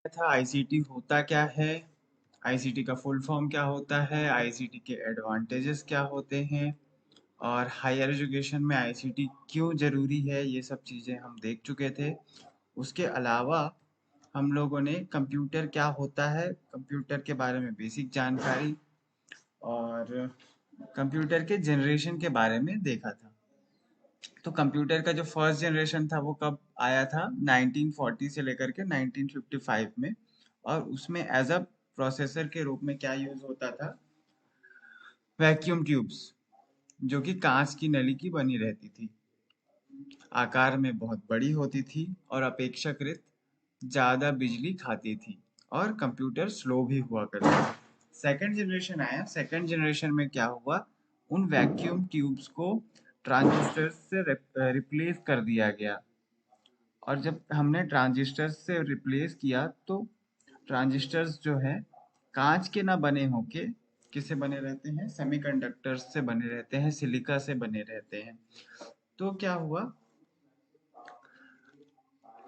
था आईसीटी होता क्या है, आईसीटी का फुल फॉर्म क्या होता है, आईसीटी के एडवांटेजेस क्या होते हैं और हायर एजुकेशन में आईसीटी क्यों ज़रूरी है, ये सब चीज़ें हम देख चुके थे। उसके अलावा हम लोगों ने कंप्यूटर क्या होता है, कंप्यूटर के बारे में बेसिक जानकारी और कंप्यूटर के जनरेशन के बारे में देखा था। तो कंप्यूटर का जो फर्स्ट जनरेशन था वो कब आया था, 1940 से लेकर के 1955 में। और उसमें एज अ प्रोसेसर के रूप में क्या यूज होता था, वैक्यूम ट्यूब्स, जो कि कांच की नली की बनी रहती थी, आकार में बहुत बड़ी होती थी और अपेक्षाकृत ज़्यादा बिजली खाती थी और कंप्यूटर स्लो भी हुआ करता था। सेकंड जनरेशन आया, सेकंड जनरेशन में क्या हुआ, उन वैक्यूम ट्यूब्स को ट्रांजिस्टर से रिप्लेस कर दिया गया। और जब हमने ट्रांजिस्टर से रिप्लेस किया तो ट्रांजिस्टर्स जो है कांच के ना बने होके किससे बने रहते हैं, सेमीकंडक्टर्स से बने रहते हैं, सिलिका से बने रहते हैं। तो क्या हुआ,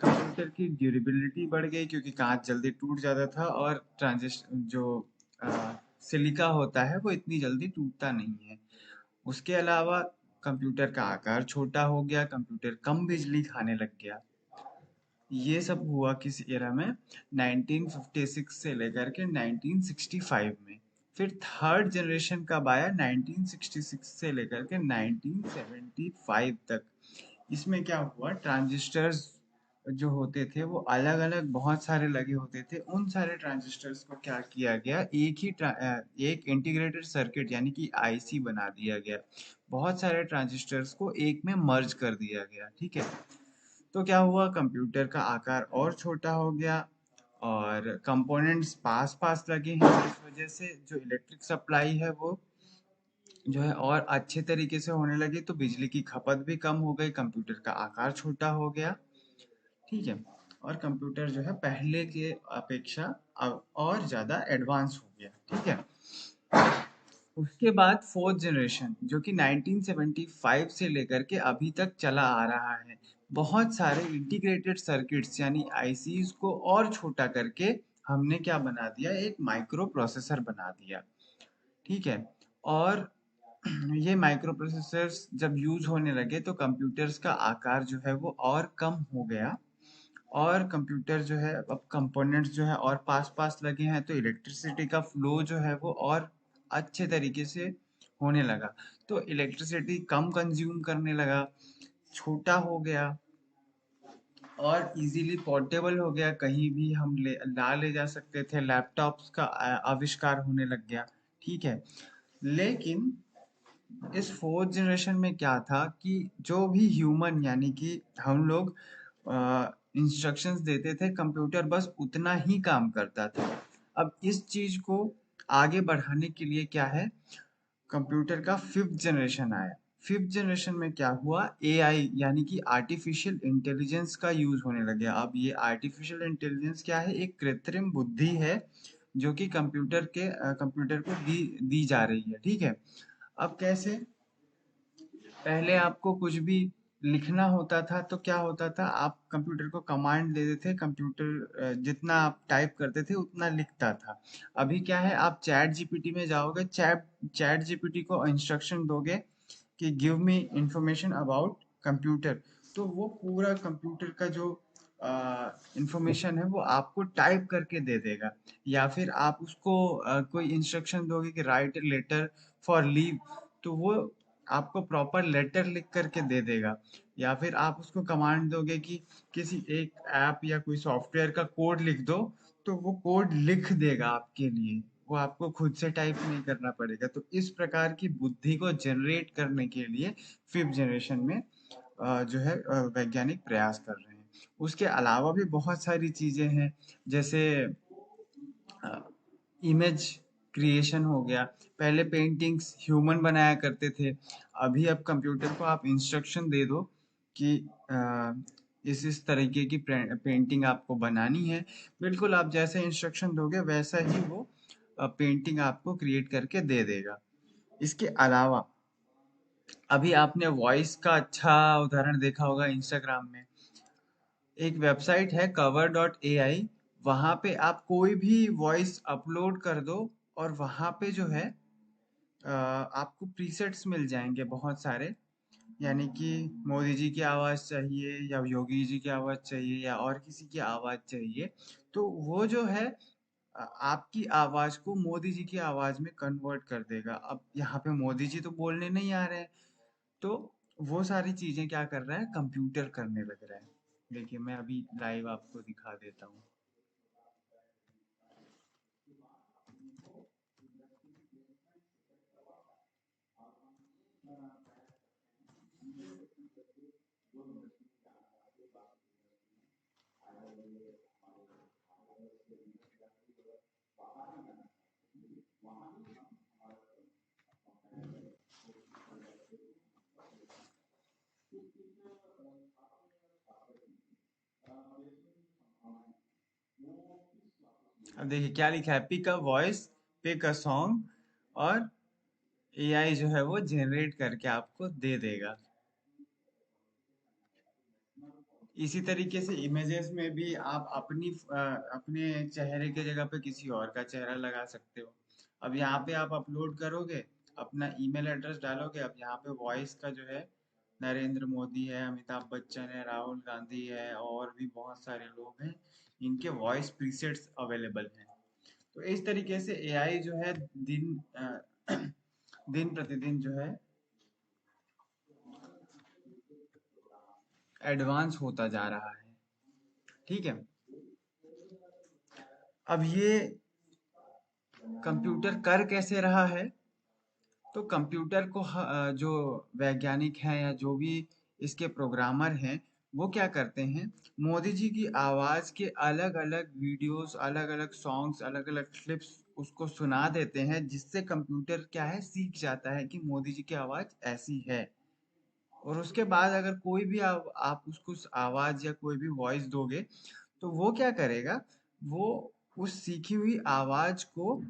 कंप्यूटर की ड्यूरेबिलिटी बढ़ गई क्योंकि कांच जल्दी टूट जाता था और ट्रांजिस्टर जो सिलिका होता है वो इतनी जल्दी टूटता नहीं है। उसके अलावा कंप्यूटर का आकार छोटा हो गया, कंप्यूटर कम बिजली खाने लग गया। ये सब हुआ किस एरा में, 1956 से लेकर के 1965 में। फिर थर्ड जनरेशन कब आया, 1966 से लेकर के 1975 तक। इसमें क्या हुआ, ट्रांजिस्टर्स जो होते थे वो अलग अलग बहुत सारे लगे होते थे, उन सारे ट्रांजिस्टर्स को क्या किया गया, एक इंटीग्रेटेड सर्किट यानी कि आईसी बना दिया गया। बहुत सारे ट्रांजिस्टर्स को एक में मर्ज कर दिया गया, ठीक है। तो क्या हुआ, कंप्यूटर का आकार और छोटा हो गया और कंपोनेंट्स पास पास लगे हैं, इस वजह से जो इलेक्ट्रिक सप्लाई है वो जो है और अच्छे तरीके से होने लगी, तो बिजली की खपत भी कम हो गई, कंप्यूटर का आकार छोटा हो गया, ठीक है। और कंप्यूटर जो है पहले के अपेक्षा अब और ज़्यादा एडवांस हो गया, ठीक है। उसके बाद फोर्थ जनरेशन जो कि 1975 से लेकर के अभी तक चला आ रहा है, बहुत सारे इंटीग्रेटेड सर्किट्स यानी आईसीज को और छोटा करके हमने क्या बना दिया, एक माइक्रो प्रोसेसर बना दिया, ठीक है। और ये माइक्रो प्रोसेसर्स जब यूज होने लगे तो कंप्यूटर्स का आकार जो है वो और कम हो गया और कंप्यूटर जो है अब कंपोनेंट्स जो है और पास पास लगे हैं, तो इलेक्ट्रिसिटी का फ्लो जो है वो और अच्छे तरीके से होने लगा। तो इलेक्ट्रिसिटी कम कंज्यूम करने लगा, छोटा हो गया और इजीली पोर्टेबल हो गया, कहीं भी हम ले जा सकते थे, लैपटॉप्स का आविष्कार होने लग गया, ठीक है। लेकिन इस फोर्थ जनरेशन में क्या था कि जो भी ह्यूमन यानी कि हम लोग इंस्ट्रक्शंस देते थे, कंप्यूटर बस उतना ही काम करता था। अब इस चीज को आगे बढ़ाने के लिए क्या है, कंप्यूटर का फिफ्थ जनरेशन आया। फिफ्थ जनरेशन में क्या हुआ, एआई यानी कि आर्टिफिशियल इंटेलिजेंस का यूज होने लग गया। अब ये आर्टिफिशियल इंटेलिजेंस क्या है, एक कृत्रिम बुद्धि है जो कि कंप्यूटर को दी जा रही है, ठीक है। अब कैसे, पहले आपको कुछ भी लिखना होता था तो क्या होता था, आप कंप्यूटर को कमांड दे देते थे, कंप्यूटर जितना आप टाइप करते थे उतना लिखता था। अभी क्या है, आप चैट जीपीटी में जाओगे, चैट जीपीटी को इंस्ट्रक्शन दोगे कि give me information about computer, तो वो पूरा कंप्यूटर का जो इंफॉर्मेशन है वो आपको टाइप करके दे देगा। या फिर आप उसको कोई इंस्ट्रक्शन दोगे कि राइट लेटर फॉर लीव, तो वो आपको प्रॉपर लेटर लिख करके दे देगा। या फिर आप उसको कमांड दोगे कि किसी एक ऐप या कोई सॉफ्टवेयर का कोड लिख दो, तो वो कोड लिख देगा आपके लिए, वो आपको खुद से टाइप नहीं करना पड़ेगा। तो इस प्रकार की बुद्धि को जनरेट करने के लिए फिफ्थ जनरेशन में जो है वैज्ञानिक प्रयास कर रहे हैं। उसके अलावा भी बहुत सारी चीजें हैं, जैसे इमेज क्रिएशन हो गया। पहले पेंटिंग्स ह्यूमन बनाया करते थे, अभी अब कंप्यूटर को आप इंस्ट्रक्शन दे दो कि इस तरीके की पेंटिंग आपको बनानी है, बिल्कुल आप जैसे इंस्ट्रक्शन दोगे वैसा ही वो पेंटिंग आपको क्रिएट करके दे देगा। इसके अलावा अभी आपने वॉइस का अच्छा उदाहरण देखा होगा इंस्टाग्राम में, एक वेबसाइट है cover.ai, वहां पे आप कोई भी वॉइस अपलोड कर दो और वहां पे जो है आपको प्रीसेट्स मिल जाएंगे बहुत सारे। यानी कि मोदी जी की आवाज चाहिए या योगी जी की आवाज चाहिए या और किसी की आवाज चाहिए, तो वो जो है आपकी आवाज को मोदी जी की आवाज में कन्वर्ट कर देगा। अब यहाँ पे मोदी जी तो बोलने नहीं आ रहे हैं, तो वो सारी चीजें क्या कर रहा है, कंप्यूटर करने लग रहा है। देखिए मैं अभी लाइव आपको दिखा देता हूँ। अब देखिए क्या लिखा है, pick a voice, pick a song, और एआई जो है वो जनरेट करके आपको दे देगा। इसी तरीके से इमेजेस में भी आप अपने चेहरे के जगह पे किसी और का चेहरा लगा सकते हो। अब यहाँ पे आप अपलोड करोगे, अपना ईमेल एड्रेस डालोगे। अब यहाँ पे वॉइस का जो है नरेंद्र मोदी है, अमिताभ बच्चन है, राहुल गांधी है, और भी बहुत सारे लोग हैं। इनके वॉइस प्रीसेट्स अवेलेबल हैं। तो इस तरीके से एआई जो है दिन प्रतिदिन जो है एडवांस होता जा रहा है। ठीक है। अब ये कंप्यूटर कर कैसे रहा है, तो कंप्यूटर को जो वैज्ञानिक हैं या जो भी इसके प्रोग्रामर हैं, वो क्या करते हैं, मोदी जी की आवाज के अलग अलग वीडियोस, अलग अलग सॉन्ग्स, अलग अलग क्लिप्स उसको सुना देते हैं, जिससे कंप्यूटर क्या है, सीख जाता है कि मोदी जी की आवाज ऐसी है। और उसके बाद अगर कोई भी आप उसको उस आवाज या कोई भी वॉइस दोगे, तो वो क्या करेगा, वो उस सीखी हुई आवाज को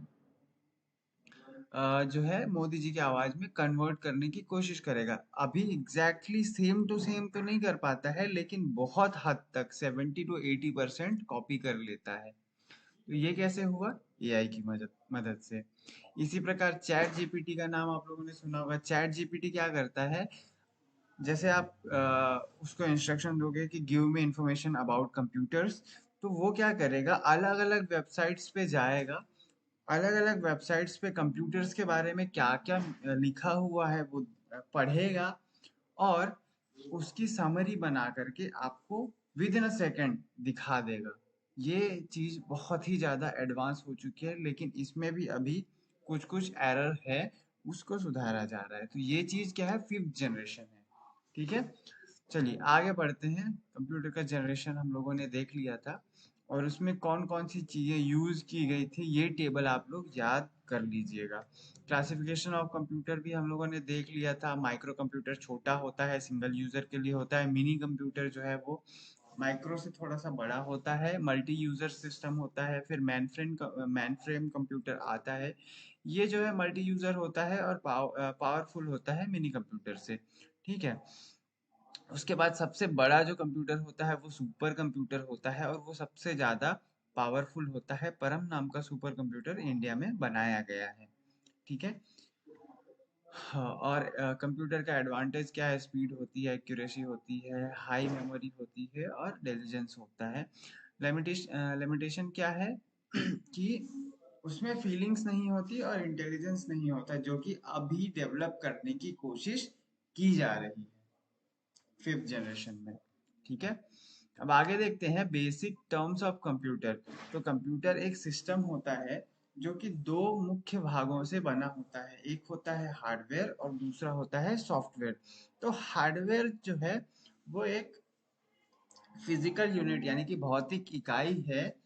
जो है मोदी जी की आवाज में कन्वर्ट करने की कोशिश करेगा। अभी एग्जैक्टली सेम टू सेम तो नहीं कर पाता है, लेकिन बहुत हद तक 70 to 80% कॉपी कर लेता है। तो ये कैसे हुआ, एआई की मदद मदद से। इसी प्रकार चैट जीपीटी का नाम आप लोगों ने सुना होगा। चैट जीपीटी क्या करता है, जैसे आप उसको इंस्ट्रक्शन दोगे कि give me information about computers, तो वो क्या करेगा, अलग अलग वेबसाइट्स पे जाएगा, अलग अलग वेबसाइट्स पे कंप्यूटर्स के बारे में क्या क्या लिखा हुआ है वो पढ़ेगा, और उसकी समरी बना करके आपको विद इन अ सेकेंड दिखा देगा। ये चीज बहुत ही ज्यादा एडवांस हो चुकी है, लेकिन इसमें भी अभी कुछ कुछ एरर है, उसको सुधारा जा रहा है। तो ये चीज क्या है, फिफ्थ जनरेशन है। ठीक है। चलिए आगे बढ़ते हैं। कंप्यूटर का जनरेशन हम लोगों ने देख लिया था, और उसमें कौन कौन सी चीजें यूज की गई थी, ये टेबल आप लोग याद कर लीजिएगा। क्लासिफिकेशन ऑफ कंप्यूटर भी हम लोगों ने देख लिया था। माइक्रो कंप्यूटर छोटा होता है, सिंगल यूजर के लिए होता है। मिनी कंप्यूटर जो है वो माइक्रो से थोड़ा सा बड़ा होता है, मल्टी यूजर सिस्टम होता है। फिर मैन फ्रेम कंप्यूटर आता है, ये जो है मल्टी यूजर होता है और पावरफुल होता है मिनी कंप्यूटर से। ठीक है। उसके बाद सबसे बड़ा जो कंप्यूटर होता है वो सुपर कंप्यूटर होता है, और वो सबसे ज्यादा पावरफुल होता है। परम नाम का सुपर कंप्यूटर इंडिया में बनाया गया है। ठीक है। हाँ, और कंप्यूटर का एडवांटेज क्या है, स्पीड होती है, एक्यूरेसी होती है, हाई मेमोरी होती है, और इंटेलिजेंस होता है। लिमिटेशन क्या है कि उसमें फीलिंग्स नहीं होती और इंटेलिजेंस नहीं होता, जो कि अभी डेवलप करने की कोशिश की जा रही है फिफ्थ जनरेशन में। ठीक है। अब आगे देखते हैं बेसिक टर्म्स ऑफ कंप्यूटर। तो कंप्यूटर एक सिस्टम होता है जो कि दो मुख्य भागों से बना होता है। एक होता है हार्डवेयर और दूसरा होता है सॉफ्टवेयर। तो हार्डवेयर जो है वो एक फिजिकल यूनिट यानी कि भौतिक इकाई है,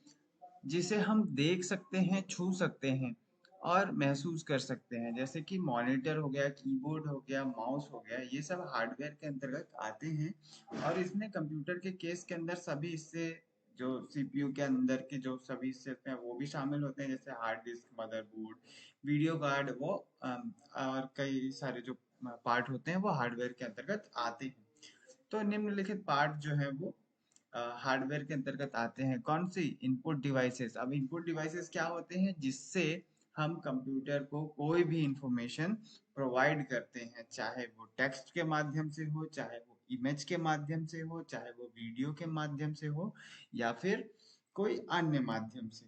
जिसे हम देख सकते हैं, छू सकते हैं, और महसूस कर सकते हैं। जैसे कि मॉनिटर हो गया, कीबोर्ड हो गया, माउस हो गया, ये सब हार्डवेयर के अंतर्गत आते हैं। और इसमें कंप्यूटर के केस के अंदर सभी हिस्से, जो सीपीयू के अंदर के जो सभी हिस्से होते हैं वो भी शामिल होते हैं, जैसे hard disk, motherboard, video card, वो और कई सारे जो पार्ट होते हैं वो हार्डवेयर के अंतर्गत आते हैं। तो निम्नलिखित पार्ट जो है वो हार्डवेयर के अंतर्गत आते हैं। कौन सी? Input devices. अब इनपुट डिवाइसेस क्या होते हैं? जिससे हम कंप्यूटर को कोई भी इंफॉर्मेशन प्रोवाइड करते हैं, चाहे वो टेक्स्ट के माध्यम से हो, चाहे वो इमेज के माध्यम से हो, चाहे वो वीडियो के माध्यम से हो, या फिर कोई अन्य माध्यम से।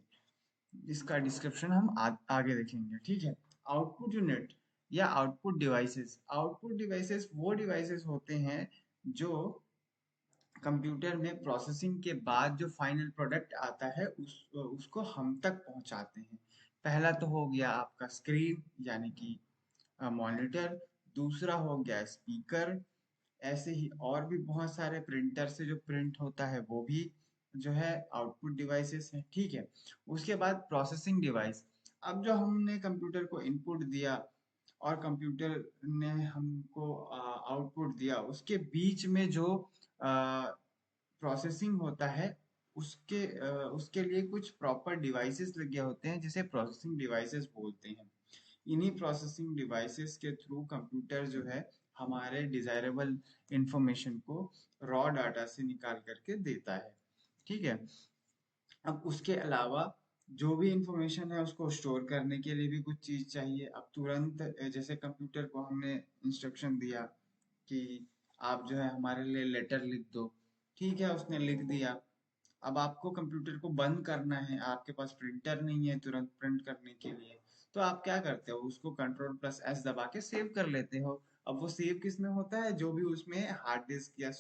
इसका डिस्क्रिप्शन हम आगे देखेंगे, ठीक है। आउटपुट यूनिट या आउटपुट डिवाइसेस। आउटपुट डिवाइसेस वो डिवाइसेस होते हैं जो कंप्यूटर में प्रोसेसिंग के बाद जो फाइनल प्रोडक्ट आता है उसको हम तक पहुंचाते हैं। पहला तो हो गया आपका स्क्रीन यानी कि मॉनिटर, दूसरा हो गया स्पीकर, ऐसे ही और भी बहुत सारे प्रिंटर से जो प्रिंट होता है वो भी जो है आउटपुट डिवाइसेस है, ठीक है। उसके बाद प्रोसेसिंग डिवाइस। अब जो हमने कंप्यूटर को इनपुट दिया और कंप्यूटर ने हमको आउटपुट दिया, उसके बीच में जो प्रोसेसिंग होता है उसके लिए कुछ प्रॉपर डिवाइसेस लगे होते हैं जिसे प्रोसेसिंग डिवाइसेस बोलते हैं। इन्हीं प्रोसेसिंग डिवाइसेस के थ्रू कंप्यूटर जो है हमारे डिजायरेबल इंफॉर्मेशन को रॉ डाटा से निकाल करके देता है, ठीक है। अब उसके अलावा जो भी इंफॉर्मेशन है उसको स्टोर करने के लिए भी कुछ चीज चाहिए। अब तुरंत जैसे कंप्यूटर को हमने इंस्ट्रक्शन दिया कि आप जो है हमारे लिए लेटर लिख दो, ठीक है, उसने लिख दिया। अब आपको कंप्यूटर को बंद करना है, आपके पास प्रिंटर नहीं है तुरंत प्रिंट करने के लिए, तो आप क्या करते हो? उसको कंट्रोल+S दबा के सेव कर लेते हो। अब वो सेव किस में होता है? जो भी उसमें हार्ड डिस्क या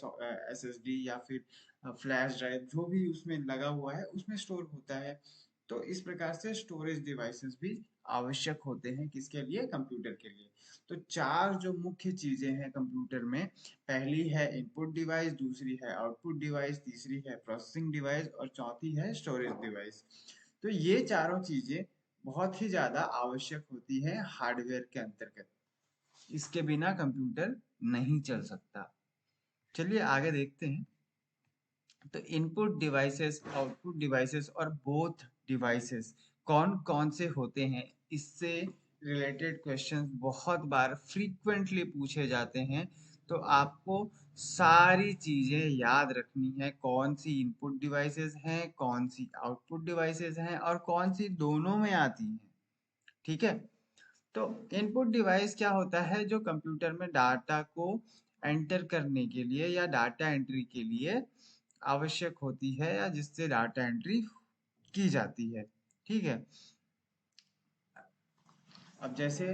SSD या फिर फ्लैश ड्राइव जो भी उसमें लगा हुआ है उसमें स्टोर होता है। तो इस प्रकार से स्टोरेज डिवाइसेस भी आवश्यक होते हैं, किसके लिए? कंप्यूटर के लिए। तो चार जो मुख्य चीजें हैं कंप्यूटर में, पहली है इनपुट डिवाइस, दूसरी है आउटपुट डिवाइस, तीसरी है प्रोसेसिंग डिवाइस और चौथी है स्टोरेज डिवाइस। तो ये चारों चीजें बहुत ही ज्यादा आवश्यक होती है हार्डवेयर के अंतर्गत। इसके बिना कंप्यूटर नहीं चल सकता। चलिए आगे देखते हैं। तो इनपुट डिवाइसेस, आउटपुट डिवाइसेस और बोथ डिवाइसेस कौन कौन से होते हैं, इससे रिलेटेड क्वेश्चंस बहुत बार फ्रीक्वेंटली पूछे जाते हैं। तो आपको सारी चीजें याद रखनी है, कौन सी इनपुट डिवाइसेस हैं, कौन सी आउटपुट डिवाइसेस हैं और कौन सी दोनों में आती हैं, ठीक है। तो इनपुट डिवाइस क्या होता है? जो कंप्यूटर में डाटा को एंटर करने के लिए या डाटा एंट्री के लिए आवश्यक होती है या जिससे डाटा एंट्री की जाती है, ठीक है। अब जैसे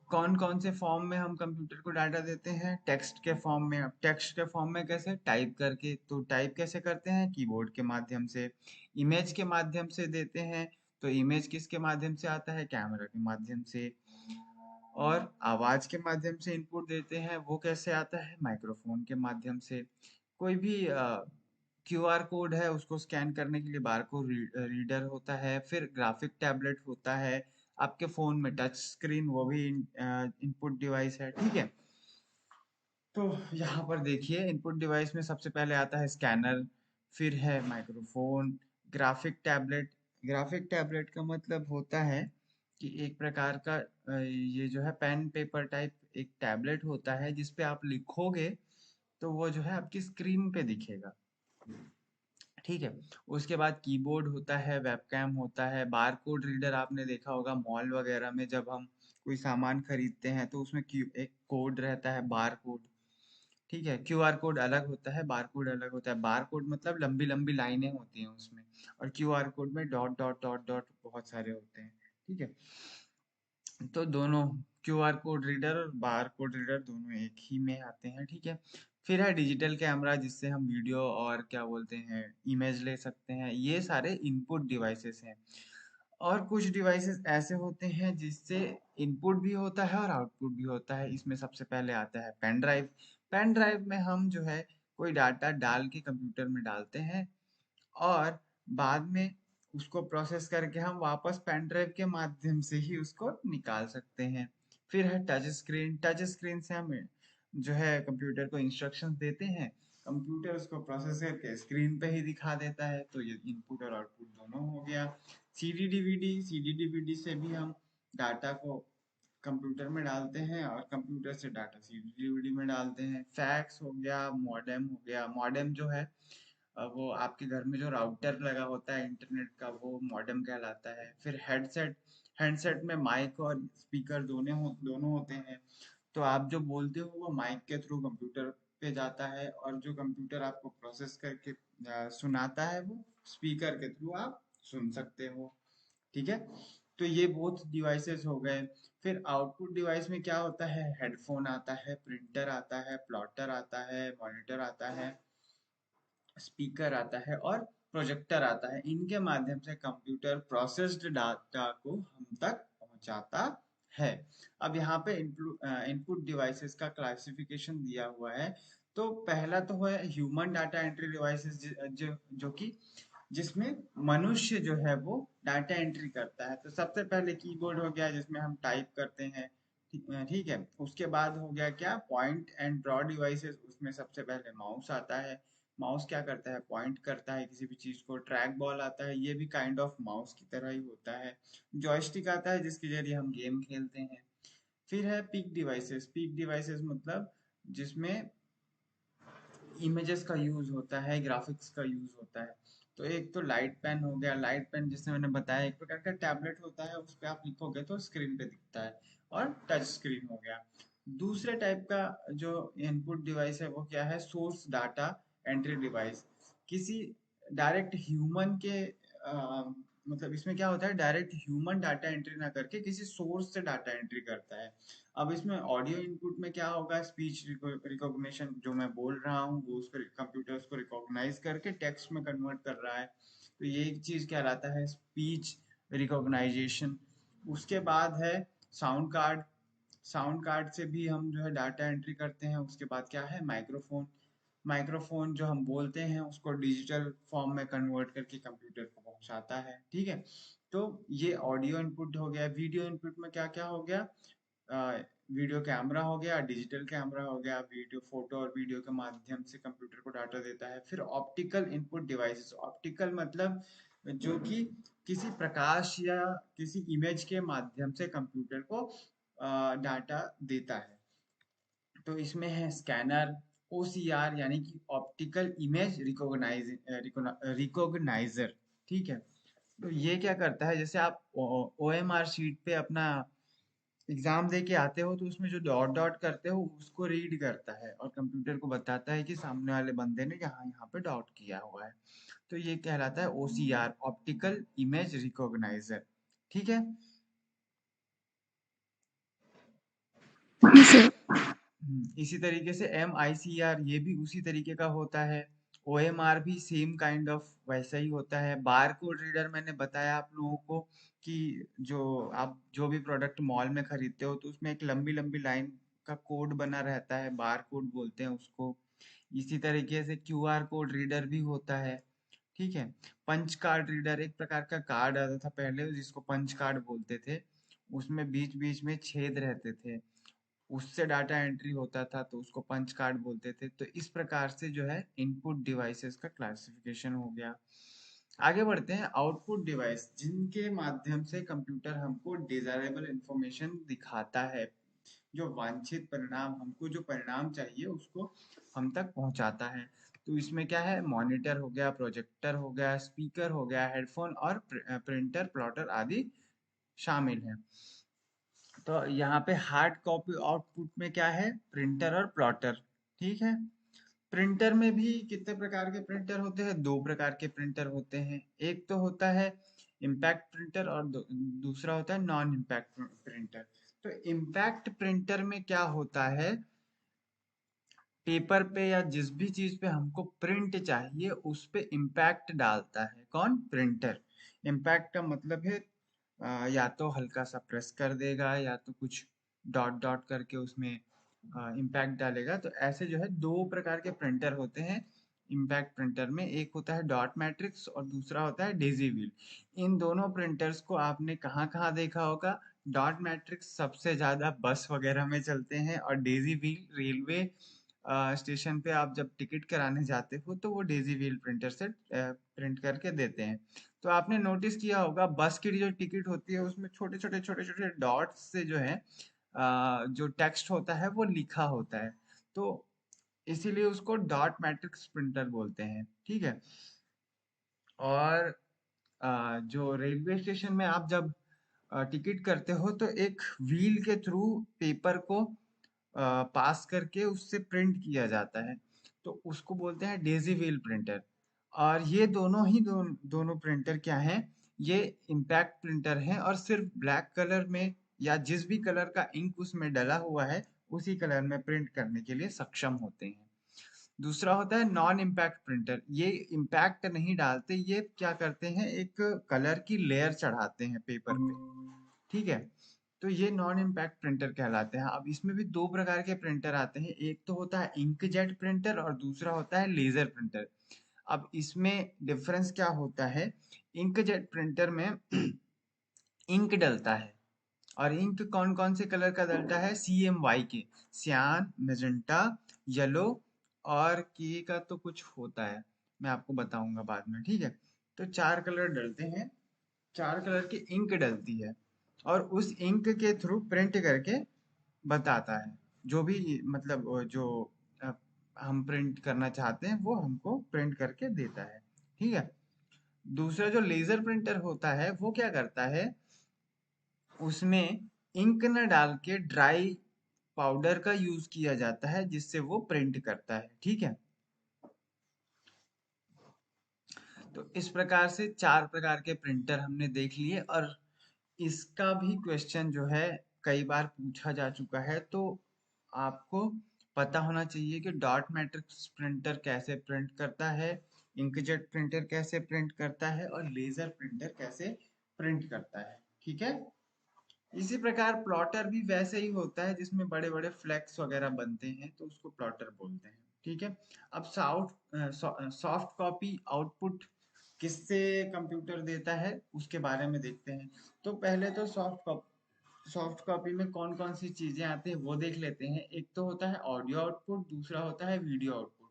कौन कौन से फॉर्म में हम कंप्यूटर को डाटा देते हैं? टेक्स्ट के फॉर्म में। अब टेक्स्ट के फॉर्म में कैसे? टाइप करके। तो टाइप कैसे करते हैं? कीबोर्ड के माध्यम से। इमेज के माध्यम से देते हैं, तो इमेज किसके माध्यम से आता है? कैमरा के माध्यम से। और आवाज के माध्यम से इनपुट देते हैं, वो कैसे आता है? माइक्रोफोन के माध्यम से। कोई भी क्यूआर कोड है उसको स्कैन करने के लिए बारकोड रीडर होता है। फिर ग्राफिक टैबलेट होता है, आपके फोन में टच स्क्रीन, वो भी इनपुट डिवाइस है, ठीक है। तो यहाँ पर देखिए इनपुट डिवाइस में सबसे पहले आता है स्कैनर, फिर है microphone, graphic tablet. Graphic tablet का मतलब होता है कि एक प्रकार का ये जो है पेन पेपर टाइप एक टैबलेट होता है जिस पे आप लिखोगे तो वो जो है आपकी स्क्रीन पे दिखेगा, ठीक है। उसके बाद कीबोर्ड होता है, वेबकैम होता है, बारकोड रीडर आपने देखा होगा मॉल वगैरह में जब हम कोई सामान खरीदते हैं तो उसमें एक कोड रहता है, बार कोड, ठीक है। क्यूआर कोड अलग होता है, बार कोड अलग होता है। बार कोड मतलब लंबी लंबी लाइनें होती हैं उसमें, और क्यूआर कोड में डॉट डॉट डॉट डॉट बहुत सारे होते हैं, ठीक है। तो दोनों क्यूआर कोड रीडर और बार कोड रीडर दोनों एक ही में आते हैं, ठीक है। फिर है डिजिटल कैमरा जिससे हम वीडियो और क्या बोलते हैं इमेज ले सकते हैं। ये सारे इनपुट डिवाइसेस हैं। और कुछ डिवाइसेस ऐसे होते हैं जिससे इनपुट भी होता है और आउटपुट भी होता है। इसमें सबसे पहले आता है पेन ड्राइव। पेन ड्राइव में हम जो है कोई डाटा डाल के कंप्यूटर में डालते हैं और बाद में उसको प्रोसेस करके हम वापस पेन ड्राइव के माध्यम से ही उसको निकाल सकते हैं। फिर है टच स्क्रीन। टच स्क्रीन से हम जो है कंप्यूटर को इंस्ट्रक्शंस देते हैं, कंप्यूटर उसको प्रोसेस करके स्क्रीन पे ही दिखा देता है। तो ये इनपुट और आउटपुट दोनों हो गया। CD DVD. सीडी डीवीडी से भी हम डाटा को कंप्यूटर में डालते हैं और कंप्यूटर से डाटा सीडी डीवीडी में डालते हैं। फैक्स हो गया, मॉडेम हो गया। मॉडेम जो है वो आपके घर में जो राउटर लगा होता है इंटरनेट का वो मॉडेम कहलाता है। फिर हेडसेट, हेडसेट में माइक और स्पीकर दोनों होते हैं। तो आप जो बोलते हो वो माइक के थ्रू कंप्यूटर पे जाता है, और जो कंप्यूटर आपको प्रोसेस करके सुनाता है वो स्पीकर के थ्रू आप सुन सकते हो। ठीक है, तो ये बोथ डिवाइसेस हो गए। फिर आउटपुट डिवाइस में क्या होता है, हेडफोन आता है, प्रिंटर आता है, प्लॉटर आता है, मॉनिटर आता है, स्पीकर आता है और प्रोजेक्टर आता है। इनके माध्यम से कंप्यूटर प्रोसेस्ड डाटा को हम तक पहुंचाता है। अब यहाँ पे इनपुट डिवाइसेस का क्लासिफिकेशन दिया हुआ है। तो पहला तो है ह्यूमन डाटा एंट्री डिवाइसेस, जो कि जिसमें मनुष्य जो है वो डाटा एंट्री करता है। तो सबसे पहले कीबोर्ड हो गया जिसमें हम टाइप करते हैं। ठीक है, उसके बाद हो गया क्या, पॉइंट एंड ड्रॉ डिवाइसेस, उसमें सबसे पहले माउस आता है। माउस क्या करता है, पॉइंट करता है किसी भी चीज को। ट्रैक बॉल आता है, ये भी काइंड ऑफ माउस की तरह ही होता है। जॉयस्टिक आता है जिसके जरिए हम गेम खेलते हैं। फिर है पिक डिवाइसेस। पिक डिवाइसेस मतलब जिसमें इमेजेस का यूज होता है, ग्राफिक्स का यूज होता है। तो एक तो लाइट पेन हो गया। लाइट पेन जिससे मैंने बताया एक प्रकार का टैबलेट होता है, उस पर आप लिखोगे तो स्क्रीन पे दिखता है, और टच स्क्रीन हो गया। दूसरे टाइप का जो इनपुट डिवाइस है वो क्या है, सोर्स डाटा एंट्री डिवाइस। किसी डायरेक्ट ह्यूमन के मतलब इसमें क्या होता है, डायरेक्ट ह्यूमन डाटा एंट्री ना करके किसी सोर्स से डाटा एंट्री करता है। अब इसमें ऑडियो इनपुट में क्या होगा, स्पीच रिकॉग्निशन, जो मैं बोल रहा हूँ वो उसको कंप्यूटर उसको रिकॉग्नाइज करके टेक्स्ट में कन्वर्ट कर रहा है। तो ये एक चीज कहलाता है स्पीच रिकॉग्नाइजेशन। उसके बाद है साउंड कार्ड। साउंड कार्ड से भी हम जो है डाटा एंट्री करते हैं। उसके बाद क्या है, माइक्रोफोन। माइक्रोफोन जो हम बोलते हैं उसको डिजिटल फॉर्म में कन्वर्ट करके कंप्यूटर को पहुंचाता है। ठीक है, तो ये ऑडियो इनपुट हो गया। वीडियो इनपुट में क्या क्या हो गया, वीडियो कैमरा हो गया, डिजिटल कैमरा हो गया, वीडियो फोटो और वीडियो के माध्यम से कंप्यूटर को डाटा देता है। फिर ऑप्टिकल इनपुट डिवाइसेस। ऑप्टिकल मतलब जो कि किसी प्रकाश या किसी इमेज के माध्यम से कंप्यूटर को डाटा देता है। तो इसमें है स्कैनर, ओसीआर यानी कि ऑप्टिकल इमेज रिकॉग्नाइजर। ठीक है, तो ये क्या करता है, जैसे आप ओएमआर शीट पे अपना एग्जाम दे के आते हो तो उसमें जो डॉट डॉट करते हो उसको रीड करता है और कंप्यूटर को बताता है कि सामने वाले बंदे ने यहाँ यहाँ पे डॉट किया हुआ है। तो ये कहलाता है ओसीआर, ऑप्टिकल इमेज रिकॉग्नाइजर। ठीक है। जी सर। इसी तरीके से MICR ये भी उसी तरीके का होता है। OMR भी सेम काइंड ऑफ वैसा ही होता है। बार कोड रीडर मैंने बताया आप लोगों को कि जो आप जो भी प्रोडक्ट मॉल में खरीदते हो तो उसमें एक लंबी लंबी लाइन का कोड बना रहता है, बार कोड बोलते हैं उसको। इसी तरीके से QR कोड रीडर भी होता है। ठीक है, पंच कार्ड रीडर एक प्रकार का कार्ड आता था पहले जिसको पंच कार्ड बोलते थे। उसमें बीच बीच में छेद रहते थे, उससे डाटा एंट्री होता था तो उसको पंच कार्ड बोलते थे। तो इस प्रकार से जो है इनपुट डिवाइसेस का क्लासिफिकेशन हो गया। आगे बढ़ते हैं, आउटपुट डिवाइस जिनके माध्यम से कंप्यूटर हमको डिजायरेबल इंफॉर्मेशन दिखाता है, जो वांछित परिणाम, हमको जो परिणाम चाहिए उसको हम तक पहुंचाता है। तो इसमें क्या है, मॉनिटर हो गया, प्रोजेक्टर हो गया, स्पीकर हो गया, हेडफोन और प्रिंटर, प्लॉटर आदि शामिल है। तो यहाँ पे हार्ड कॉपी आउटपुट में क्या है, प्रिंटर और प्लॉटर। ठीक है, प्रिंटर में भी कितने प्रकार के प्रिंटर होते हैं, दो प्रकार के प्रिंटर होते हैं। एक तो होता है इम्पैक्ट प्रिंटर और दूसरा होता है नॉन इम्पैक्ट प्रिंटर। तो इम्पैक्ट प्रिंटर में क्या होता है, पेपर पे या जिस भी चीज पे हमको प्रिंट चाहिए उस पे इम्पैक्ट डालता है कौन, प्रिंटर। इम्पैक्ट का मतलब है या तो हल्का सा प्रेस कर देगा या तो कुछ डॉट डॉट करके उसमें इम्पैक्ट डालेगा। तो ऐसे जो है दो प्रकार के प्रिंटर होते हैं इम्पैक्ट प्रिंटर में। एक होता है डॉट मैट्रिक्स और दूसरा होता है डेजी व्हील। इन दोनों प्रिंटर्स को आपने कहाँ कहाँ देखा होगा, डॉट मैट्रिक्स सबसे ज्यादा बस वगैरह में चलते हैं, और डेजी व्हील रेलवे स्टेशन पे आप जब टिकट कराने जाते हो तो वो डेजी व्हील प्रिंटर से प्रिंट करके देते हैं। तो आपने नोटिस किया होगा बस की जो टिकट होती है उसमें छोटे छोटे छोटे छोटे डॉट्स से जो है जो टेक्स्ट होता है वो लिखा होता है। तो इसीलिए उसको डॉट मैट्रिक्स प्रिंटर बोलते हैं, ठीक है। और जो रेलवे स्टेशन में आप जब टिकट करते हो तो एक व्हील के थ्रू पेपर को पास करके उससे प्रिंट किया जाता है, तो उसको बोलते हैं डेजी व्हील प्रिंटर। और ये दोनों ही दोनों प्रिंटर क्या हैं, ये इम्पैक्ट प्रिंटर हैं और सिर्फ ब्लैक कलर में या जिस भी कलर का इंक उसमें डला हुआ है उसी कलर में प्रिंट करने के लिए सक्षम होते हैं। दूसरा होता है नॉन इम्पैक्ट प्रिंटर, ये इम्पैक्ट नहीं डालते, ये क्या करते हैं एक कलर की लेयर चढ़ाते हैं पेपर पे, ठीक है। तो ये नॉन इम्पैक्ट प्रिंटर कहलाते हैं। अब इसमें भी दो प्रकार के प्रिंटर आते हैं, एक तो होता है इंकजेट प्रिंटर और दूसरा होता है लेजर प्रिंटर। अब इसमें डिफरेंस क्या होता है, इंकजेट प्रिंटर में इंक डलता है, और इंक कौन कौन से कलर का डलता है, CMY के, सियान, मेजेंटा, येलो और के का तो कुछ होता है, मैं आपको बताऊंगा बाद में, ठीक है। तो चार कलर डलते हैं, चार कलर की इंक डलती है, और उस इंक के थ्रू प्रिंट करके बताता है जो भी मतलब जो अ, हम प्रिंट करना चाहते हैं वो हमको प्रिंट करके देता है, ठीक है। दूसरा जो लेजर प्रिंटर होता है वो क्या करता है, उसमें इंक न डाल के ड्राई पाउडर का यूज किया जाता है जिससे वो प्रिंट करता है, ठीक है। तो इस प्रकार से चार प्रकार के प्रिंटर हमने देख लिए, और इसका भी क्वेश्चन जो है कई बार पूछा जा चुका है, तो आपको पता होना चाहिए कि डॉट मैट्रिक्स प्रिंटर कैसे प्रिंट करता है, इंकजेट प्रिंटर कैसे प्रिंट करता है और लेजर प्रिंटर कैसे प्रिंट करता है, ठीक है। इसी प्रकार प्लॉटर भी वैसे ही होता है जिसमें बड़े बड़े फ्लैक्स वगैरह बनते हैं तो उसको प्लॉटर बोलते हैं, ठीक है। अब सॉफ्ट कॉपी आउटपुट किससे कंप्यूटर देता है उसके बारे में देखते हैं। तो पहले तो सॉफ्ट कॉपी में कौन कौन सी चीजें आती हैं वो देख लेते हैं। एक तो होता है ऑडियो आउटपुट, दूसरा होता है वीडियो आउटपुट।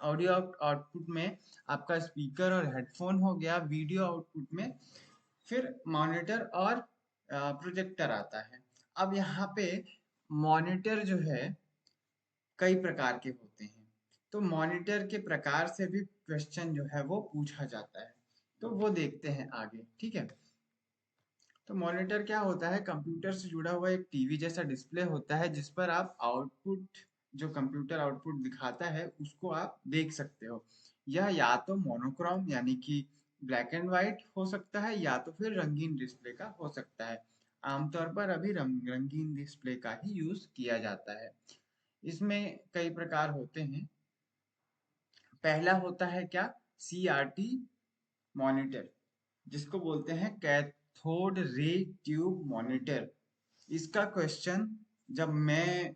ऑडियो आउटपुट में आपका स्पीकर और हेडफोन हो गया, वीडियो आउटपुट में फिर मॉनिटर और प्रोजेक्टर आता है। अब यहाँ पे मॉनिटर जो है कई प्रकार के होते हैं, तो मॉनिटर के प्रकार से भी क्वेश्चन जो है वो पूछा जाता है, तो वो देखते हैं आगे, ठीक है। तो मॉनिटर क्या होता है, कंप्यूटर से जुड़ा हुआ एक टीवी जैसा डिस्प्ले होता है जिस पर आप आउटपुट, जो कंप्यूटर आउटपुट दिखाता है उसको आप देख सकते हो। यह या तो मोनोक्रोम यानी कि ब्लैक एंड व्हाइट हो सकता है या तो फिर रंगीन डिस्प्ले का हो सकता है। आमतौर पर अभी रंगीन डिस्प्ले का ही यूज किया जाता है। इसमें कई प्रकार होते हैं। पहला होता है क्या, CRT मॉनिटर, जिसको बोलते हैं कैथोड रे ट्यूब मॉनिटर। इसका क्वेश्चन जब मैं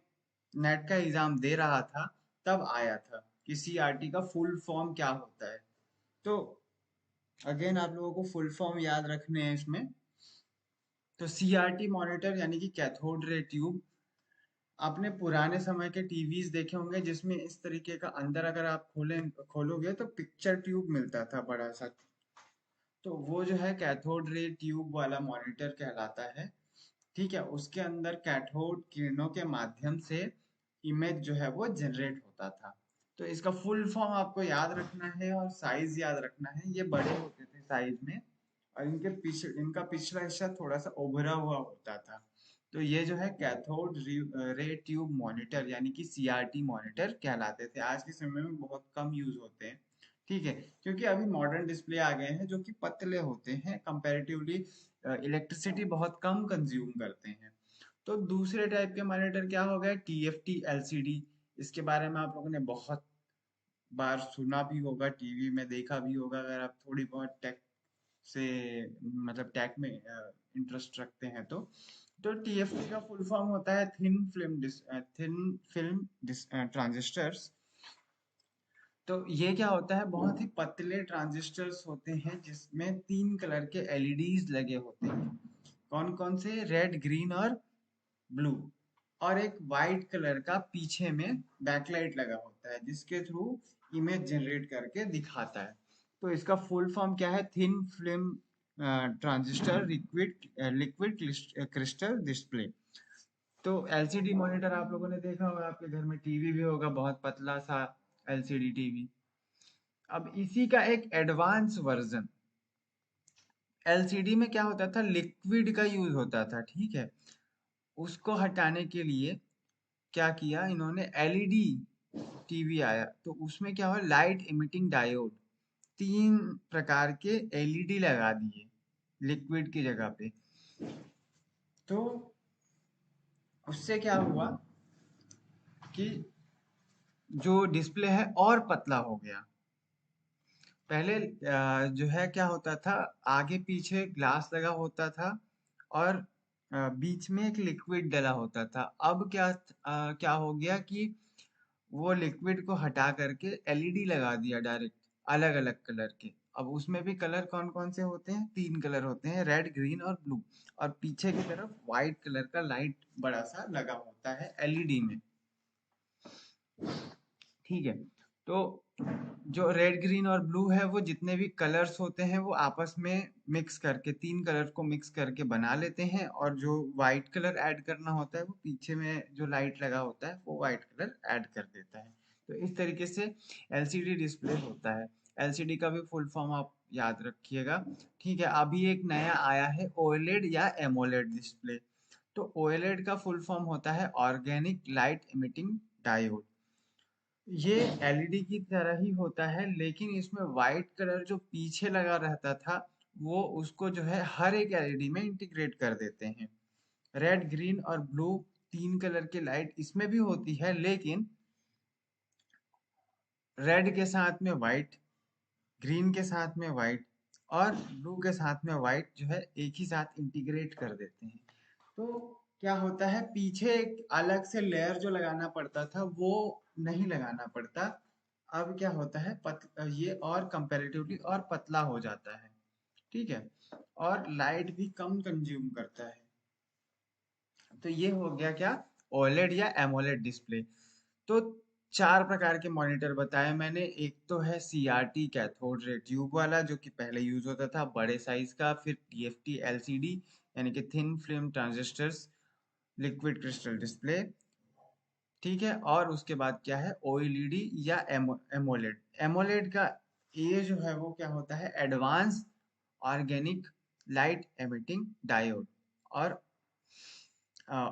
नेट का एग्जाम दे रहा था तब आया था कि CRT का फुल फॉर्म क्या होता है। तो अगेन आप लोगों को फुल फॉर्म याद रखने हैं इसमें। तो CRT मॉनिटर यानी कि कैथोड रे ट्यूब, आपने पुराने समय के टीवीज देखे होंगे जिसमें इस तरीके का अंदर अगर आप खोलोगे तो पिक्चर ट्यूब मिलता था बड़ा सा, तो वो जो है कैथोड रे ट्यूब वाला मॉनिटर कहलाता है, ठीक है। उसके अंदर कैथोड किरणों के माध्यम से इमेज जो है वो जनरेट होता था। तो इसका फुल फॉर्म आपको याद रखना है और साइज याद रखना है, ये बड़े होते थे साइज में और इनका पिछला हिस्सा थोड़ा सा उभरा हुआ होता था। तो ये जो है कैथोड रे ट्यूब मॉनिटर यानी कि CRT मॉनिटर कहलाते थे। आज के समय में बहुत कम यूज होते हैं, ठीक है, क्योंकि अभी मॉडर्न डिस्प्ले आ गए हैं जो कि पतले होते हैं, कंपैरेटिवली इलेक्ट्रिसिटी बहुत कम कंज्यूम करते हैं। तो दूसरे टाइप के मॉनिटर क्या हो गए, TFT LCD। इसके बारे में आप लोगों ने बहुत बार सुना भी होगा, टीवी में देखा भी होगा, अगर आप थोड़ी बहुत टेक से मतलब टेक में इंटरेस्ट रखते हैं तो TFT का फुल फॉर्म होता है थिन फिल्म ट्रांजिस्टर्स। तो ये क्या होता है, बहुत ही पतले ट्रांजिस्टर्स होते हैं जिसमें तीन कलर के LEDs लगे होते हैं। कौन कौन से, रेड, ग्रीन और ब्लू। और एक वाइट कलर का पीछे में बैकलाइट लगा होता है जिसके थ्रू इमेज जनरेट करके दिखाता है। तो इसका फुल फॉर्म क्या है, thin film transistor liquid liquid crystal display. तो एलसीडी मॉनिटर आप लोगों ने देखा होगा, आपके घर में टीवी भी होगा, बहुत पतला सा एलसीडी टीवी। अब इसी का एक एडवांस वर्जन, एलसीडी में क्या होता था, लिक्विड का यूज होता था, ठीक है। उसको हटाने के लिए क्या किया इन्होंने, एलईडी टीवी आया, तो उसमें क्या हुआ, लाइट इमिटिंग डायोड, 3 प्रकार के एलईडी लगा दिए लिक्विड की जगह पे। तो उससे क्या हुआ कि जो डिस्प्ले है और पतला हो गया। पहले जो है क्या होता था, आगे पीछे ग्लास लगा होता था और बीच में एक लिक्विड डला होता था। अब क्या हो गया कि वो लिक्विड को हटा करके एलईडी लगा दिया डायरेक्ट, अलग अलग कलर के। अब उसमें भी कलर कौन कौन से होते हैं, 3 कलर होते हैं, रेड ग्रीन और ब्लू। और पीछे की तरफ व्हाइट कलर का लाइट बड़ा सा लगा होता है एलईडी में, ठीक है। तो जो रेड ग्रीन और ब्लू है, वो जितने भी कलर्स होते हैं वो आपस में मिक्स करके, 3 कलर को मिक्स करके बना लेते हैं, और जो वाइट कलर ऐड करना होता है वो पीछे में जो लाइट लगा होता है वो वाइट कलर ऐड कर देता है। तो इस तरीके से एलसीडी डिस्प्ले होता है। एलसीडी का भी फुल फॉर्म आप याद रखिएगा, ठीक है। अभी एक नया आया है ओएलईडी या एमोलेड डिस्प्ले। तो ओएलईडी का फुल फॉर्म होता है ऑर्गेनिक लाइट इमिटिंग डायोड। ये एलईडी की तरह ही होता है, लेकिन इसमें व्हाइट कलर जो पीछे लगा रहता था, वो उसको जो है हर एक एलईडी में इंटीग्रेट कर देते हैं। रेड ग्रीन और ब्लू 3 कलर की लाइट इसमें भी होती है, लेकिन रेड के साथ में व्हाइट, ग्रीन के साथ में व्हाइट और ब्लू के साथ में व्हाइट जो है एक ही साथ इंटीग्रेट कर देते हैं। तो क्या होता है, पीछे एक अलग से लेयर जो लगाना पड़ता था वो नहीं लगाना पड़ता। अब क्या होता है, ये और कंपैरेटिवली और पतला हो जाता है, ठीक है। और लाइट भी कम कंज्यूम करता है। तो ये हो गया क्या, ओलेड या एमोलेड डिस्प्ले। तो 4 प्रकार के मॉनिटर बताए मैंने। एक तो है सीआरटी कैथोड रे ट्यूब वाला, जो कि पहले यूज होता था बड़े साइज का। फिर टीएफटी एलसीडी, यानी कि thin film transistors liquid crystal display, ठीक है। और उसके बाद क्या है, ओएलईडी या एमोलेड। एमोलेड का ये जो है वो क्या होता है, advance organic light emitting diode. और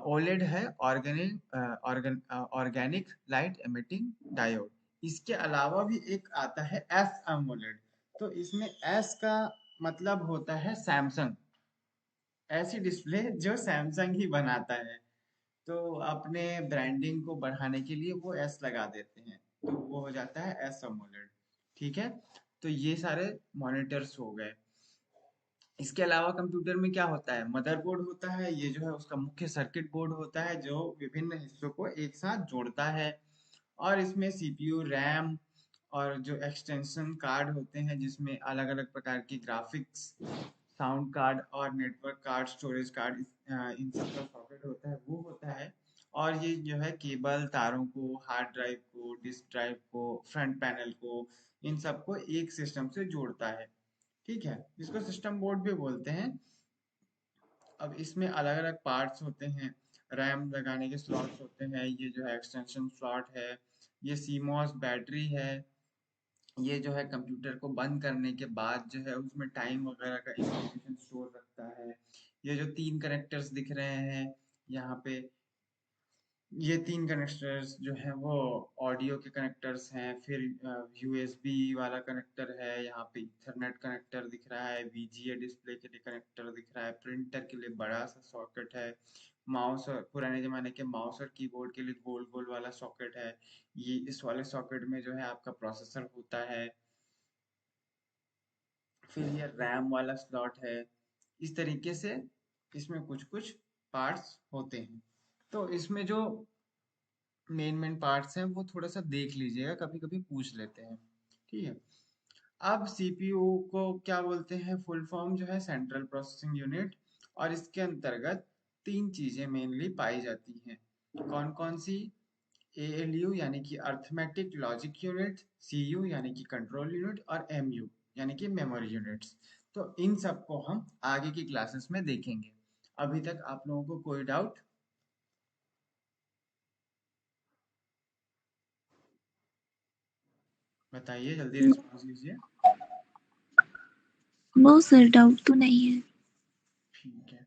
ओलेड है ऑर्गेनिक लाइट एमिटिंग डायोड। इसके अलावा भी एक आता है एस एमोलेड। तो इसमें एस का मतलब होता है सैमसंग, ऐसी डिस्प्ले जो सैमसंग ही बनाता है। तो अपने ब्रांडिंग को बढ़ाने के लिए वो एस लगा देते हैं, तो वो हो जाता है एस एमोलेड, ठीक है। तो ये सारे मॉनिटर्स हो गए। इसके अलावा कंप्यूटर में क्या होता है, मदरबोर्ड होता है, ये जो है उसका मुख्य सर्किट बोर्ड होता है जो विभिन्न हिस्सों को एक साथ जोड़ता है। और इसमें सीपीयू, रैम और जो एक्सटेंशन कार्ड होते हैं, जिसमें अलग अलग प्रकार की ग्राफिक्स, साउंड कार्ड और नेटवर्क कार्ड, स्टोरेज कार्ड, इन सब का सॉकेट होता है, वो होता है। और ये जो है केबल तारों को, हार्ड ड्राइव को, डिस्क ड्राइव को, फ्रंट पैनल को, इन सबको एक सिस्टम से जोड़ता है, ठीक है। इसको सिस्टम बोर्ड भी बोलते हैं। अब इसमें अलग अलग पार्ट्स होते हैं, रैम लगाने के स्लॉट्स होते हैं, ये जो है एक्सटेंशन स्लॉट है, ये सीमॉस बैटरी है, ये जो है कंप्यूटर को बंद करने के बाद जो है उसमें टाइम वगैरह का इंफॉर्मेशन स्टोर रखता है। ये जो 3 कनेक्टर्स दिख रहे हैं यहाँ पे, ये 3 कनेक्टर्स जो है वो ऑडियो के कनेक्टर्स हैं। फिर यूएसबी वाला कनेक्टर है, यहाँ पे इथरनेट कनेक्टर दिख रहा है, वीजीए डिस्प्ले के लिए कनेक्टर दिख रहा है, प्रिंटर के लिए बड़ा सा सॉकेट है, माउस और पुराने जमाने के माउस और कीबोर्ड के लिए गोल गोल वाला सॉकेट है। ये इस वाले सॉकेट में जो है आपका प्रोसेसर होता है। फिर ये रैम वाला स्लॉट है। इस तरीके से इसमें कुछ कुछ पार्ट्स होते हैं। तो इसमें जो मेन मेन पार्ट्स हैं वो थोड़ा सा देख लीजिएगा, कभी कभी पूछ लेते हैं, ठीक है। अब सीपीयू को क्या बोलते हैं, फुल फॉर्म जो है सेंट्रल प्रोसेसिंग यूनिट। और इसके अंतर्गत 3 चीजें मेनली पाई जाती हैं। कौन कौन सी, एएलयू यानी कि अर्थमेटिक लॉजिक यूनिट, सीयू यानी कि कंट्रोल यूनिट, और एमयू यानी कि मेमोरी यूनिट्स। तो इन सब को हम आगे की क्लासेस में देखेंगे। अभी तक आप लोगों को कोई डाउट? बताइए, जल्दी रिस्पॉन्स लीजिए। नो सर, डाउट तो नहीं है। ठीक है।